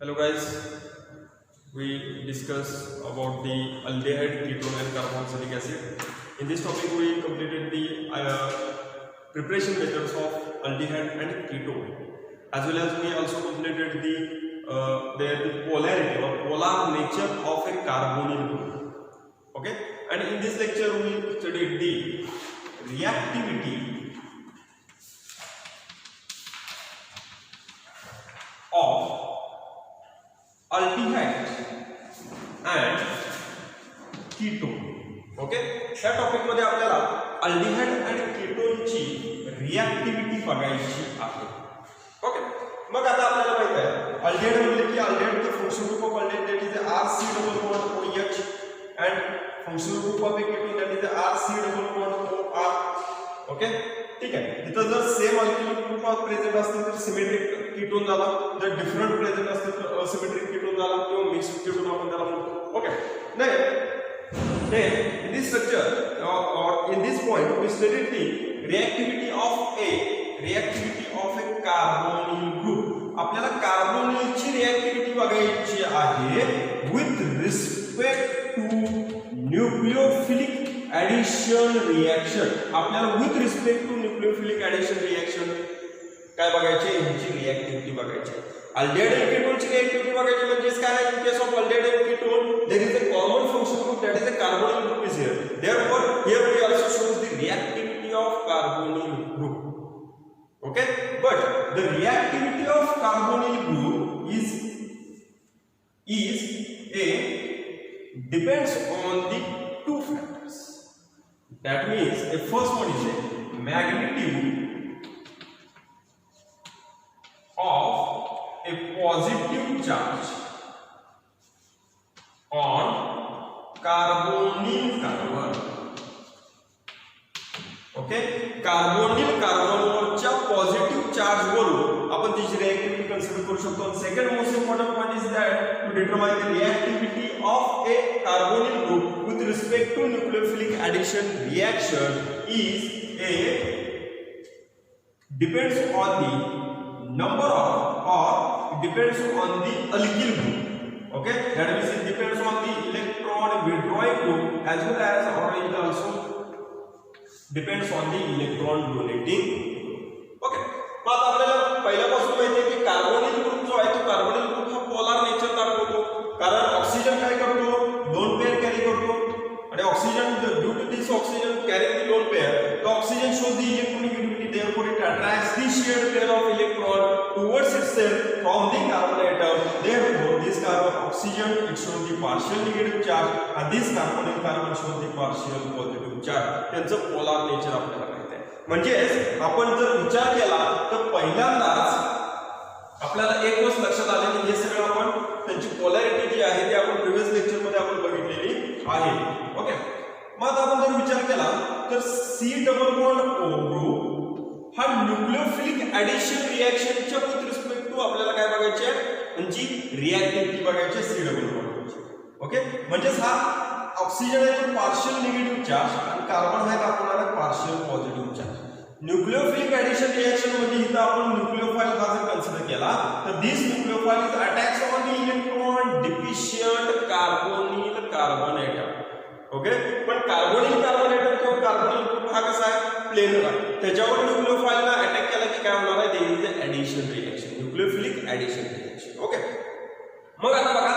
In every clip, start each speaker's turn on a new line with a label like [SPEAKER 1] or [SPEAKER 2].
[SPEAKER 1] Hello guys, we discuss about the aldehyde, ketone and carboxylic acid. In this topic we completed the preparation methods of aldehyde and ketone, as well as we also completed the polarity or polar nature of a carbonyl group. Okay, and in this lecture we studied the reactivity of aldehyde and ketone. Okay, त्या topic मध्ये आपल्याला aldehyde आणि केटोनची रिएक्टिव्हिटी बघायची आहे. Okay, मग आता आपल्याला माहित आहे अल्डिहाइड म्हणजे की aldehyde the functional group of aldehyde that is RC++OH and functional group of ketone that is RC++OR. Okay, ठीक आहे. इथं जर same alkyl group of present असतील तर सिमेट्रिक कीटोन झाला, जर डिफरंट प्रेझेंट असतील तर असिमेट्रिक कीटोन झाला किंवा मिक्स कीटोन आपण त्याला म्हणतो. ओके, नाही in this structure or in this point we studied the reactivity of a carbonyl group. आपल्याला कार्बोनिलची रिएक्टिव्हिटी बघायची आहे with respect to nucleophilic addition reaction. आपल्याला with respect to nucleophilic addition reaction काय बघायचे, यांची रिएक्टिव्हिटी बघायची. अल्डिहाइड आणि केटोनची रिएक्टिव्हिटी बघायची म्हणजे काय आहे. In case of aldehyde and ketone there is a common functional group, that is a carbonyl group is here. Therefore here we also shows the reactivity of carbonyl group. Okay, but the reactivity of carbonyl group is a depends on the two factors. That means the first one is a magnitude of a positive charge on carbonyl carbon. Okay, carbonyl कार्बनवरच्या positive charge वरून आपण तिची reactivity consider करू शकतो. Second most important point is that to determine the reactivity of a carbonyl group with respect to nucleophilic addition reaction is a depends on the number of or depends on the alkyl group. Okay, that means it depends on the electron withdrawing group as well as or it also depends on the electron donating group. Okay, मग आता आपल्याला पहिल्यापासून माहिती आहे की carbonyl group जो आहे तो कार्बोनिल ग्रुप हा पोलार नेचर दाखवतो, कारण ऑक्सिजन काय करतो, दोन पेअर कॅरी करतो आणि oxygen due to this oxygen carrying the lone pair, the oxygen shows the electronegativity, therefore it attracts the shared pair of electron towards itself from the carbon atom. Therefore this carbon oxygen it shows the partial negative charge and this carbon shows the partial positive charge. त्यांचं polar nature आपल्याला माहिती आहे. म्हणजे आपण जर विचार केला तर पहिल्यांदाच आपल्याला एक गोष्ट लक्षात आली की हे सगळं आपण त्यांची पोलॅरिटी जी आहे ती आपण प्रिव्हियस लेक्चर मध्ये आपण बघितलेली आहे. ओके, मग आता आपण जर विचार केला तर C++O ग्रुप हा न्यूक्लियोफिलिक ऍडिशन रिएक्शनच्या विथ रिस्पेक्ट टू आपल्याला काय बघायचे आहे, त्यांची रिएक्टिव्हिटी बघायची C++. ओके, म्हणजे हा ऑक्सिजन आहे तो पार्शियल निगेटिव्ह चार्ज आणि कार्बन आहे आपल्याला partial positive charge. Nucleophilic addition reaction म्हणजे इथं आपण न्यूक्लियोफाइल हा जर कन्सिडर केला तर this nucleophile is attacks on the electron deficient carbonyl carbon atom. Okay, पण कार्बोनिल कार्बन एटम किंवा कार्बोनिल ग्रुप हा कसा आहे, प्लेनर आहे, त्याच्यावर न्यूक्लियोफाइलला अटॅक केला की काय होणार आहे, there is addition reaction, nucleophilic addition reaction. Okay, मग आता बघा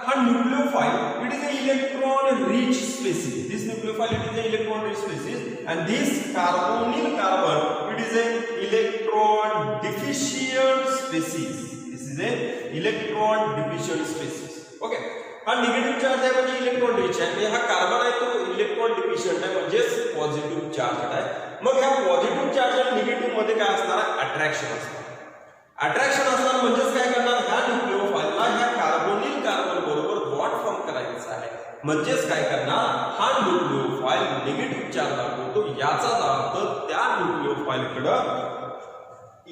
[SPEAKER 1] हा nucleophile it is a electron rich species. This nucleophile it is a electron rich species and this carbonyl carbon it is a electron deficient species. This is a electron deficient species. Okay, हा negative charge आहे म्हणजे electron rich आहे, आणि हा carbon आहे तो electron deficient आहे म्हणजे पॉझिटिव्ह चार्ज आहे. मग ह्या पॉझिटिव्ह चार्ज आणि निगेटिव्ह मध्ये काय असणार, अट्रॅक्शन असणार. अट्रॅक्शन असणार म्हणजेच काय करणार, ह्या न्यूक्लियोफाइलला ह्या कार्बोनिल कार्बन बरोबर बॉन्ड फॉर्म करायचा आहे, म्हणजेच काय करणार, हा न्यूक्लियोफाइल निगेटिव्ह चार्ज दाखवतो. याचा अर्थ त्या न्यूक्लियोफाइलकडे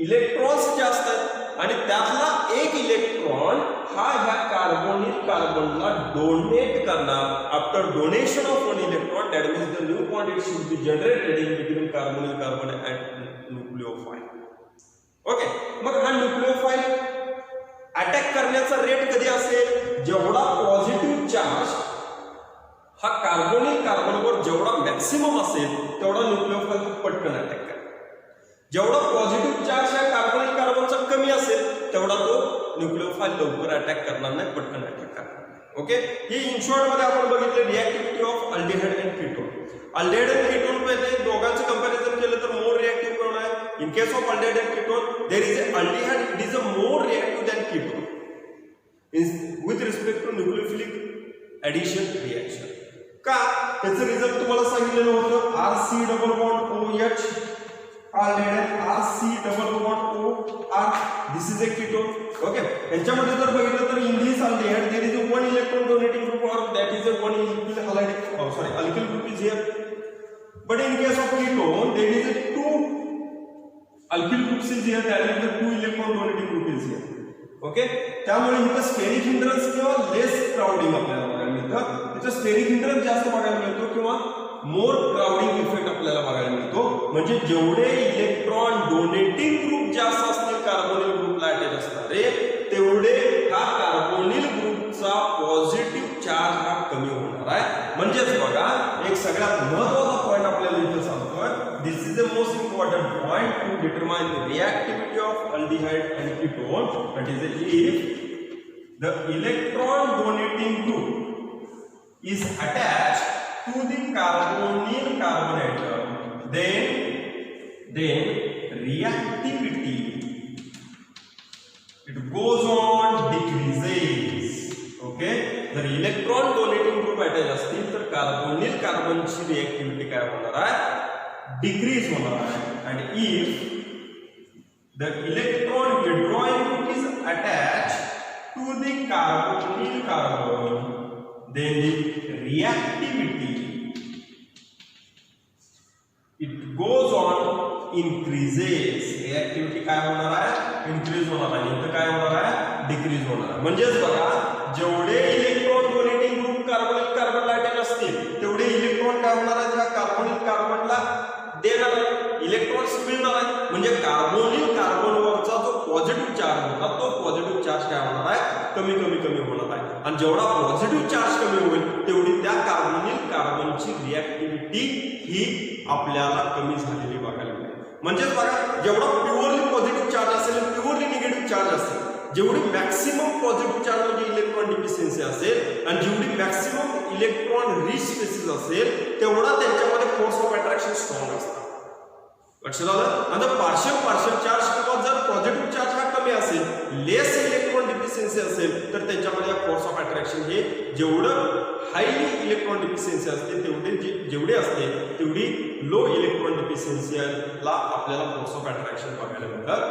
[SPEAKER 1] इलेक्ट्रॉन्स जास्त आहेत आणि त्यातला एक इलेक्ट्रॉन हा ह्या कार्बोनिल कार्बनला डोनेट करणार. After donation of one electron that means the new bond it should be generated in between carbonyl carbon and nucleophile. Okay, मग हा न्यूक्लियोफाइल अटॅक करण्याचा रेट कधी असेल, जेवढा पॉझिटिव्ह चार्ज हा कार्बोनिल कार्बनवर जेवढा मॅक्सिमम असेल तेवढा न्यूक्लिओफाइल पटकन अटॅक करेल. जेवढा पॉझिटिव्ह चार्ज हा कार्बोनिल कार्बनचा कमी असेल तेवढा तो न्यूक्लिओफाइल लवकर अटॅक करणार नाही, पटकन अटॅक करणार नाही. ओके, ही इन शॉर्ट मध्ये आपण बघितले reactivity of aldehyde and ketone. Aldehyde and ketone मध्ये दोघांचं कंपॅरिझन केलं तर मोर रिएक्टिव्ह कोण आहे? In case of aldehyde and ketone there is a aldehyde, it is a more reactive than ketone with respect to nucleophilic addition reaction. का? त्याचं result तुम्हाला सांगितलेलं होतं, RC double bond OH aldehyde, RC double bond OR, this is a ketone. Okay, यांच्यामध्ये जर बघितलं तर in this aldehyde there is a one electron donating group or that is a one electron halide, sorry alkyl group is here. But in case of ketone there is a two alkyl groups is here, that is a two electron donating group is here. Okay, त्यामुळे इथं steric hindrance किंवा लेस crowding आपल्याला बघायला मिळतं. इथं steric hindrance जास्त बघायला मिळतो किंवा मोर क्राउडिंग इफेक्ट आपल्याला बघायला मिळतो. म्हणजे जेवढे इलेक्ट्रॉन डोनेटिंग ग्रुप जास्त असतील कार्बोनिल ग्रुपला अटॅच असणारे, तेवढे हा कार्बोनिल ग्रुपचा पॉझिटिव्ह चार्ज हा कमी होणार आहे. म्हणजेच बघा, एक सगळ्यात महत्त्वाचा पॉईंट आपल्याला इथं सांगतोय, this is the most important point to determine the reactivity of aldehyde and ketone. That is if the electron donating group is attached to the carbonyl carbon atom, then reactivity it goes on decreases. Okay, जर electron donating group attach असतील तर carbonyl कार्बनची रिएक्टिव्हिटी काय होणार आहे? Decrease होणार आहे. and if the electron withdrawing group is attached to the carbonyl carbon, then the reactivity it goes on increases. reactivity काय होणार आहे? इन्क्रीज होणार आहे. इथं काय होणार आहे? डिक्रीज होणार आहे. म्हणजेच बघा, जेवढे इलेक्ट्रॉन डोनेटिंग ग्रुप कार्बोनिल कार्बनला अटॅच असतील तेवढे इलेक्ट्रॉन काय होणार आहे? ह्या कार्बोनिल कार्बनला देणार आहे, इलेक्ट्रॉन्स मिळणार आहे. म्हणजे कार्बोनिल कार्बनवरचा जो पॉझिटिव्ह चार्ज होता तो पॉझिटिव्ह चार्ज काय होणार आहे? कमी कमी कमी होणार आहे. आणि जेवढा पॉझिटिव्ह चार्ज कमी होईल तेवढी त्या कार्बोनिल कार्बनची रिएक्टिव्हिटी ही आपल्याला कमी झालेली बघायला मिळेल. म्हणजेच बघा, जेवढा प्युअरली पॉझिटिव्ह चार्ज असेल, प्युअरली निगेटिव्ह चार्ज असेल, जेवढी मॅक्सिमम पॉझिटिव्ह चार्ज म्हणजे इलेक्ट्रॉन डिफिशियन्सी असेल आणि जेवढी मॅक्सिमम इलेक्ट्रॉन रिच स्पेसिस असेल, तेवढा त्यांच्यामध्ये फोर्स ऑफ अट्रॅक्शन स्ट्रॉंग असतात. लक्षात आलं? आता पार्शियल चार्ज किंवा जर पॉझिटिव्ह चार्ज हा कमी असेल, लेस इलेक्ट्रॉन डिफिशियन्सी असेल, तर त्यांच्यामध्ये फोर्स ऑफ अट्रॅक्शन हे जेवढं हायली इलेक्ट्रॉन डिफिशियन्सी असते तेवढे जेवढे असते तेवढी लो इलेक्ट्रॉन डिफिशियन्सीला आपल्याला फोर्स ऑफ अट्रॅक्शन बघायला मिळत.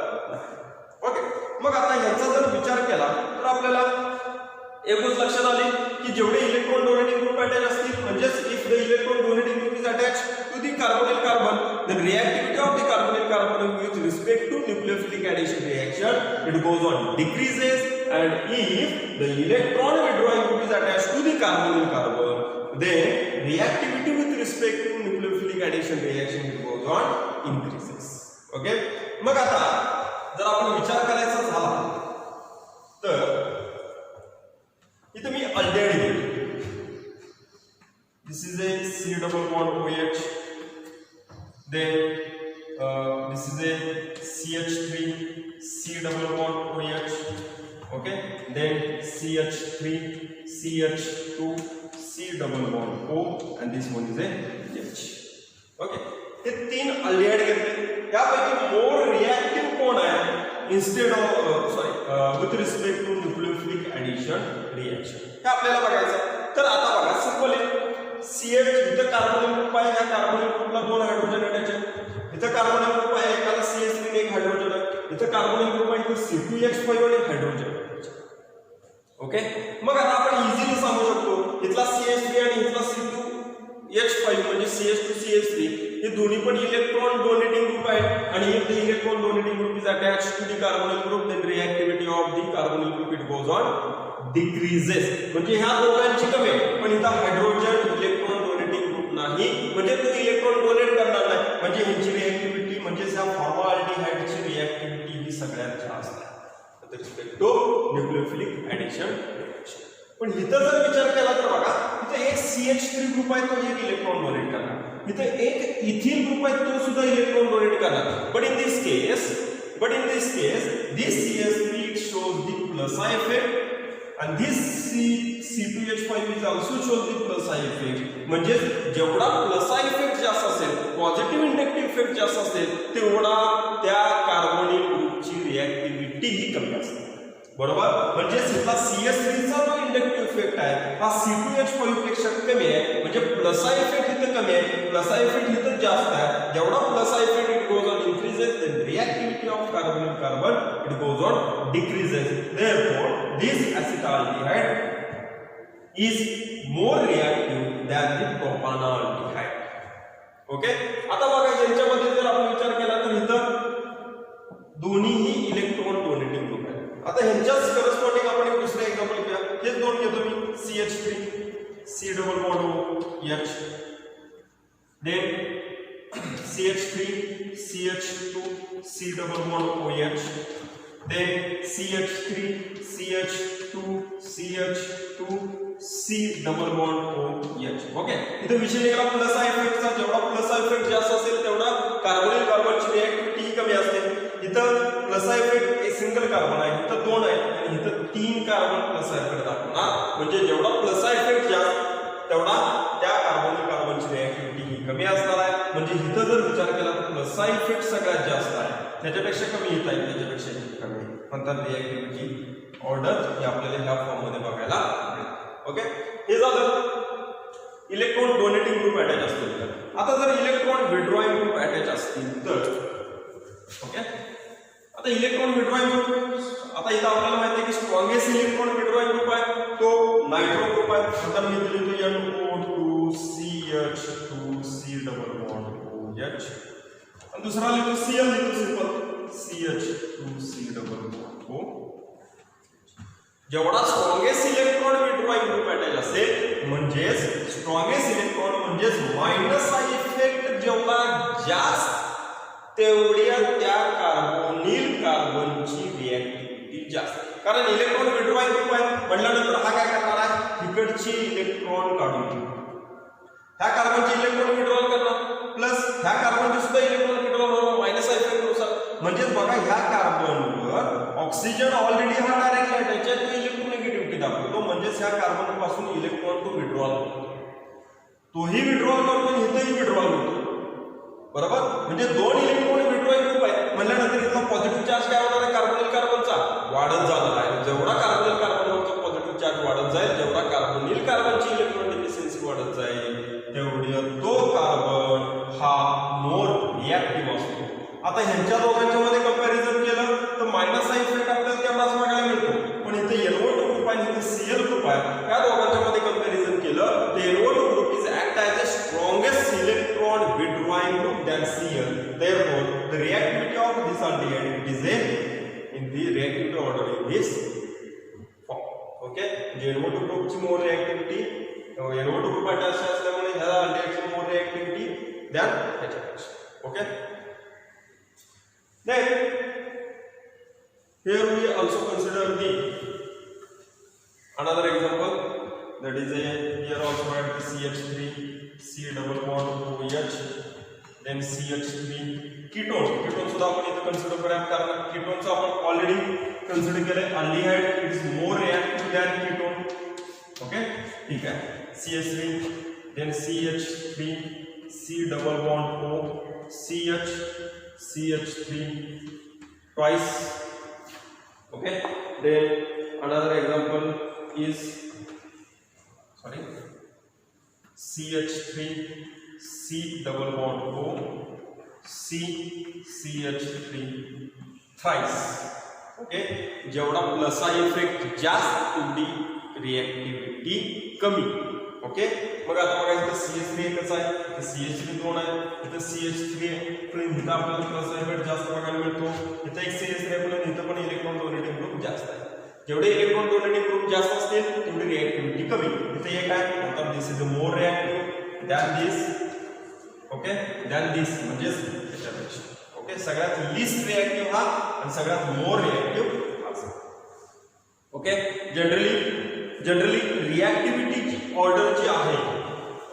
[SPEAKER 1] ओके, मग आता याचा जर विचार केला तर आपल्याला एक गोष्ट लक्षात आली की जेवढे इलेक्ट्रॉन डोनेटिंग ग्रुप अटॅच असतील, म्हणजेच if the electron donating group is attached to the carbonyl carbon, then reactivity of the carbonyl carbon with respect to nucleophilic addition reaction it goes on decreases. And if the electron withdrawing group is attached to the carbonyl carbon, then reactivity with respect to nucleophilic addition reaction it goes on increases. Okay, मग आता जर आपण विचार करायचा झाला तर इथे मी aldehyde घेतो. दिस is a C double bond OH, then this is a CH3 C double bond OH. Okay, then CH3 CH2 C double bond O, and this one is a H. Okay, हे तीन aldehyde घेतले. यापैकी मोर reactive कोण आहे? Instead of with respect to nucleophilic addition reaction, हे आपल्याला बघायचं. तर आता बघा, सिंपल आहे. CH इथं कार्बोनिल ग्रुप आहे, या कार्बोनिल ग्रुपला दोन हायड्रोजन अटॅच आहेत. इथं कार्बोनिल ग्रुप आहे, एकाला CH3 ने एक हायड्रोजन आहे. इथं कार्बोनिल ग्रुप आहे, इथं C2H5 आणि एक हायड्रोजन अटॅच. ओके, मग आता आपण इझिली सांगू शकतो इथला CH3 आणि इथला C2H5 म्हणजे CH2 CH3 हे दोन्ही पण इलेक्ट्रॉन डोनेटिंग ग्रुप आहेत. आणि if the electron donating group is attached to the carbonyl group, then reactivity of the carbonyl group it goes on decreases. म्हणजे ह्या दोघांची कमी आहे, पण इथं हायड्रोजन इलेक्ट्रॉन डोनेटिंग ग्रुप नाही, म्हणजे तो इलेक्ट्रॉन डोनेट करणार नाही. म्हणजे ह्याची रिएक्टिव्हिटी म्हणजे ह्या फॉर्मॅलिटीहाइडची रिएक्टिव्हिटी ही सगळ्यात जास्त आहे. With respect to nucleophilic addition reaction. पण इथं जर विचार केला तर बघा इथं एक CH3 ग्रुप आहे तो एक इलेक्ट्रॉन डोनेट करणार, इथं एक इथिल ग्रुप आहे तो सुद्धा इलेक्ट्रॉन डोनेट करणार. But in this case this CH3 it shows the plus I effect and this C2H5 is also shows the plus I effect. म्हणजे जेवढा प्लस I effect जास्त असेल, पॉझिटिव्ह इंडक्टिव्ह इफेक्ट जास्त असेल, तेवढा त्या कार्बोनिल ग्रुपची रिएक्टिव्हिटी ही कमी असते. बरोबर, म्हणजे इथला CH3 चा जो इंडक्टिव्ह इफेक्ट आहे हा C2H5 पेक्षा कमी आहे. म्हणजे प्लस I effect इथं कमी आहे, प्लस I effect इथं जास्त आहे. जेवढा plus I effect it goes on increases, then reactivity of carbon it goes on decreases. Therefore, this acetaldehyde is more reactive than the propanaldehyde. Okay, आता बघा यांच्यामध्ये जर आपण विचार केला तर इथं दोन्हीही इलेक्ट्रॉन डोनेटिंग ग्रुप आहे. आता ह्यांच्याच करस्पॉन्डिंग आपण एक दुसरं एक्झाम्पल घेऊया. हेच दोन घेतो मी, CH3 C double bond H, then CH3 CH2 C double bond OH, then CH3 CH2 CH2 C double bond OH. Okay, इथे विषय निघाला प्लस I इफेक्टचा. जेवढा प्लस I इफेक्ट जास्त असेल तेवढा कार्बोनिल कार्बनची रिएक्टिव्हिटी कमी असते. इथं प्लस I इफेक्ट एक सिंगल कार्बन आहे, इथं दोन आहे आणि इथं तीन कार्बन प्लस I इफेक्ट दाखवणार. म्हणजे जेवढा प्लस I इफेक्ट जास्त तेवढा त्या कार्बोनिल कार्बनची रिएक्टिव्हिटी ही कमी असणार आहे. म्हणजे इथं जर विचार केला तर प्लस I इफेक्ट सगळ्यात जास्त आहे, त्याच्यापेक्षा कमी येत आहे, त्याच्यापेक्षा कमी म्हणतात रिएक्टिव्हिटी ऑर्डर हे आपल्याला ह्या फॉर्म मध्ये बघायला मिळेल. ओके, हे झालं इलेक्ट्रॉन डोनेटिंग ग्रुप अटॅच असतील. आता जर इलेक्ट्रॉन विड्रॉइंग ग्रुप अटॅच असतील तर ओके, आता इलेक्ट्रॉन विड्रॉइंग ग्रुप, आता इथं आपल्याला माहिती आहे की स्ट्रॉंगेस्ट इलेक्ट्रॉन विड्रॉइंग ग्रुप आहे तो नायट्रो ग्रुप आहे. आता मी इथे लिहितो NO2CH2C डबल बॉन्ड OH आणि दुसरा लिहितो Cl लिहितो simple CH2C double bond O. जेवढा strongest electron withdrawing group attach असेल म्हणजेच स्ट्रॉंगेस्ट इलेक्ट्रॉन म्हणजेच मायनस I इफेक्ट जेवढा जास्त तेवढ्या त्या कार्बोनिल कार्बनची रिएक्टिव्हिटी जास्त. कारण इलेक्ट्रॉन विड्रॉइंग ग्रुप आहे म्हटल्यानंतर हा काय करणार आहे, इकडची इलेक्ट्रॉन काढून ह्या कार्बनची इलेक्ट्रॉन विड्रॉल करणार प्लस ह्या कार्बनची सुद्धा इलेक्ट्रॉन विड्रॉल होणार मायनस I इफेक्ट नुसार. म्हणजेच बघा ह्या कार्बनवर ऑक्सिजन ऑलरेडी हा डायरेक्टली अटॅच आहे, तो इलेक्ट्रोनेगेटिव्हिटी दाखवतो. म्हणजेच ह्या कार्बन पासून इलेक्ट्रॉन तो विड्रॉल होतो, तोही विड्रॉल करतो, इथंही विड्रॉल होतो. बरोबर, म्हणजे दोन इलेक्ट्रॉन विड्रॉइंग ग्रुप आहे म्हणल्यानंतर इथला पॉझिटिव्ह चार्ज काय होणार आहे कार्बोनिल कार्बनचा वाढत जाणार आहे. जेवढा कार्बोनिल कार्बनवरचा पॉझिटिव्ह चार्ज वाढत जाईल, जेवढा कार्बोनिल कार्बनची इलेक्ट्रॉन डिफिशियन्सी वाढत जाईल, तेवढी तो कार्बन हा मोर रिएक्टिव्ह असतो. आता ह्यांच्या दोघांच्या मध्ये कंपॅरिझन केलं तर मायनस I इफेक्ट आपल्याला तेवढाच बघायला मिळतो. पण इथे NO2 ग्रुप आहे, इथे Cl ग्रुप आहे, या दोघांच्या मध्ये कंपॅरिझन केलं तर NO2 group is act as a strongest electron withdrawing group than Cl. Therefore, the reactivity of this aldehyde is in the reactivity order in this form. Okay, NO2 group ची more reactivity, NO2 group attached असल्यामुळे ह्या aldehyde ची more reactivity than ह्याच्यापेक्षा. Okay. Then here we also consider the another example, that is here also at the CH3 C double bond OH, then CH3 ketone सुद्धा आपण इथे consider करूया कारण कीटोनचं आपण ऑलरेडी कन्सिडर केलंय. Aldehyde it is more reactive than ketone. Okay, ठीक आहे. CH3 then CH3 C double bond O CH3 twice. Okay, then another example is CH3 C double bond O CH3 thrice. Okay, जेवढा plus I effect जास्त तेवढी रिएक्टिव्हिटी कमी. Okay, मग आता बघा इथे CH3 एकच आहे, इथे CH3 दोन आहे, इथे CH3 पण इथे आपल्याला प्लस I इफेक्ट जास्त बघायला मिळतो. इथे एक CH3 आहे पण इथे पण इलेक्ट्रॉन डोनेटिंग ग्रुप जास्त आहे. जेवढे इलेक्ट्रॉन डोनेटिंग ग्रुप जास्त असतील तेवढी रिएक्टिव्हिटी कमी. इथे एक आहे मतलब this is more reactive than this. Okay, than this म्हणजे त्याच्यापेक्षा. ओके, सगळ्यात लिस्ट रिएक्टिव्ह हा आणि सगळ्यात मोर रिएक्टिव्ह हा. ओके, जनरली रिएक्टिव्हिटी ऑर्डर जी आहे,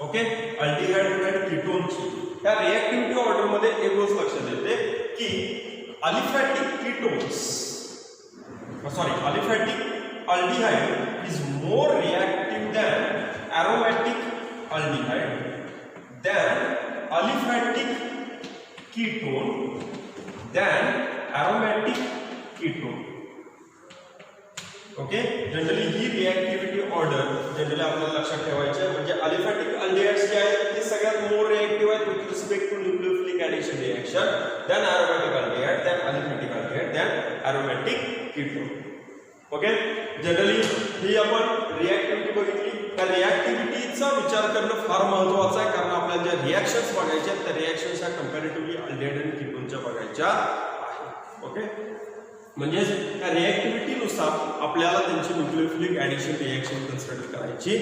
[SPEAKER 1] ओके, अल्डिहाइड आणि कीटोनची, त्या रिएक्टिव्हिटी ऑर्डर मध्ये एक गोष्ट लक्षात येते की aliphatic aldehyde is more reactive than aromatic aldehyde than aliphatic ketone than aromatic ketone. Okay, generally ही रिएक्टिव्हिटी ऑर्डर जनरली आपल्याला लक्षात ठेवायची आहे. म्हणजे अलिफॅटिक अल्डिहाइड्स जे आहेत ते सगळ्यात मोर रिएक्टिव्ह आहेत with respect to nucleophilic addition reaction then aromatic aldehyde then aliphatic aldehyde then aromatic ketone. Okay, generally ही आपण रिएक्टिव्हिटी बघितली. त्या रिएक्टिव्हिटीचा विचार करणं फार महत्त्वाचं आहे, कारण आपल्याला ज्या रिएक्शन्स बघायच्या त्या रिएक्शन्स ह्या कंपॅरेटिव्हली अल्डिहाइड आणि कीटोनच्या बघायच्या आहेत. ओके, म्हणजे त्या रिएक्टिव्हिटीनुसार आपल्याला त्यांची न्यूक्लियोफिलिक ऍडिशन रिएक्शन कन्सिडर करायची.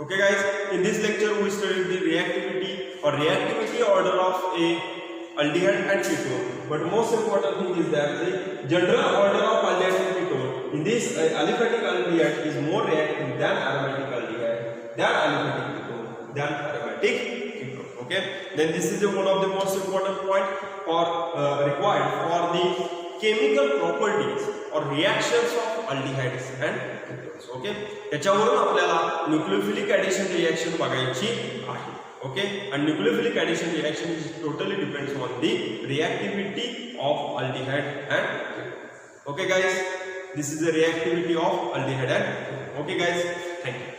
[SPEAKER 1] Okay guys, in this lecture we studied the reactivity order of a aldehyde and ketone, but most important thing is that the general order of aldehyde and ketone in this aliphatic aldehyde is more reactive than aromatic aldehyde than aliphatic ketone than aromatic ketone. Okay, then this is one of the most important point for required for the chemical properties or reactions of aldehydes and ketones. Okay, त्याच्यावरून आपल्याला nucleophilic addition reaction बघायची आहे. Okay, and nucleophilic addition reaction is totally depends on the reactivity of aldehyde and ketone. Okay guys, this is the reactivity of aldehyde and ketone. Okay guys, thank you.